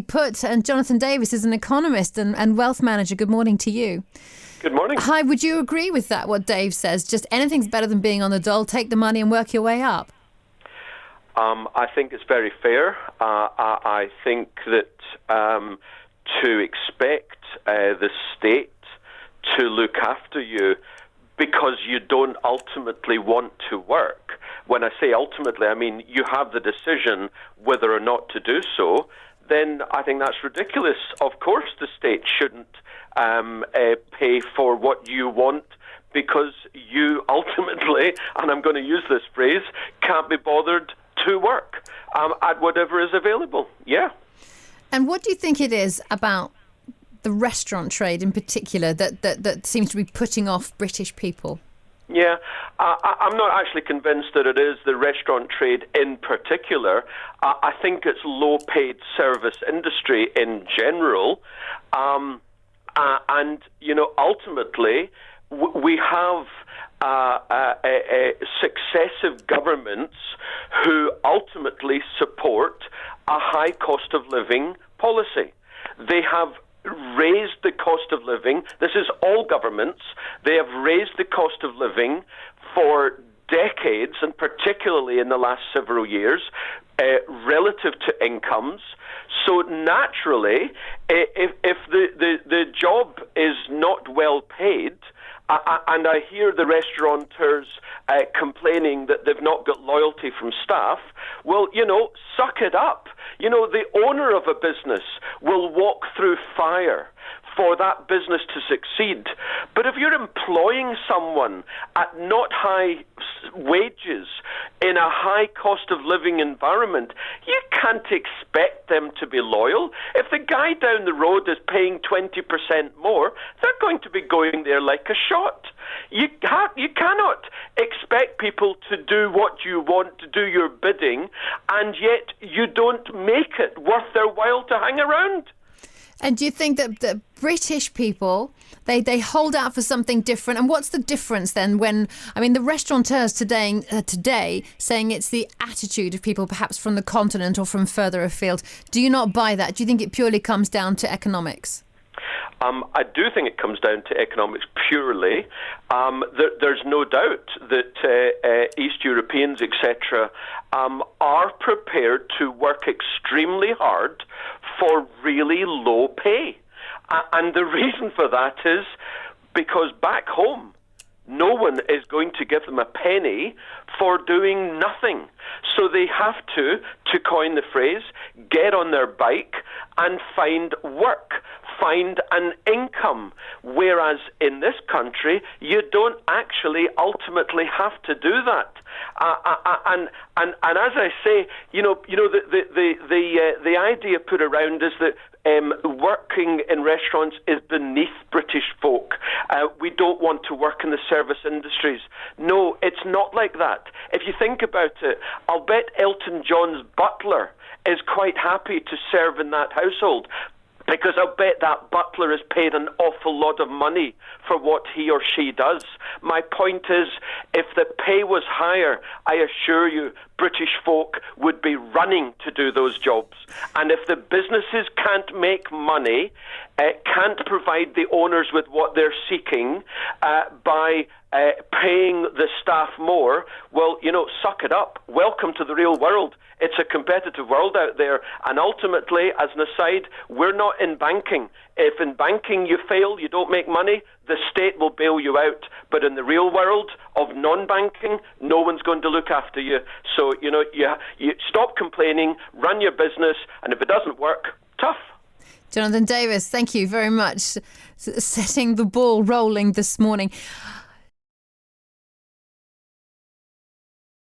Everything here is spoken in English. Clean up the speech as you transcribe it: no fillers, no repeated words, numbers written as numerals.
Put, and Jonathan Davis is an economist and wealth manager. Good morning to you. Good morning. Hi, would you agree with that, what Dave says? Just anything's better than being on the dole. Take the money and work your way up. I think it's very fair. I think that to expect the state to look after you because you don't ultimately want to work. When I say ultimately, I mean you have the decision whether or not to do so, then I think that's ridiculous. Of course the state shouldn't pay for what you want because you ultimately, and I'm going to use this phrase, can't be bothered to work at whatever is available. Yeah. And what do you think it is about the restaurant trade in particular that seems to be putting off British people? Yeah, I'm not actually convinced that it is the restaurant trade in particular. I think it's low-paid service industry in general. And, you know, ultimately, we have successive governments who ultimately support a high cost of living policy. They have raised the cost of living. This is all governments. They have raised the cost of living for decades, and particularly in the last several years, relative to incomes. So naturally, if the job is not well paid, and I hear the restaurateurs complaining that they've not got loyalty from staff, well, you know, suck it up. You know, the owner of a business will walk through fire for that business to succeed. But if you're employing someone at not high wages in a high cost of living environment, you can't expect them to be loyal. If the guy down the road is paying 20% more, they're going to be going there like a shot. You cannot expect people to do what you want, to do your bidding, and yet you don't make it worth their while to hang around. And do you think that the British people, they hold out for something different? And what's the difference then when, I mean, the restaurateurs today saying it's the attitude of people perhaps from the continent or from further afield. Do you not buy that? Do you think it purely comes down to economics? I do think it comes down to economics purely. There's no doubt that East Europeans, etc., are prepared to work extremely hard for really low pay. And the reason for that is because back home, no one is going to give them a penny for doing nothing. So they have to coin the phrase, get on their bike and find work, find an income. Whereas in this country, you don't actually ultimately have to do that. And as I say, the idea put around is that working in restaurants is beneath British folk. We don't want to work in the service industries. No, it's not like that. If you think about it, I'll bet Elton John's butler is quite happy to serve in that household, because I'll bet that butler is paid an awful lot of money for what he or she does. My point is, if the pay was higher, I assure you, British folk would be running to do those jobs. And if the businesses can't make money, can't provide the owners with what they're seeking by paying the staff more, well, you know, suck it up. Welcome to the real world. It's a competitive world out there. And ultimately, as an aside, we're not in banking. If in banking you fail, you don't make money, the state will bail you out. But in the real world of non-banking, no one's going to look after you. So, you know, you stop complaining, run your business, and if it doesn't work, tough. Jonathan Davis, thank you very much. Setting the ball rolling this morning.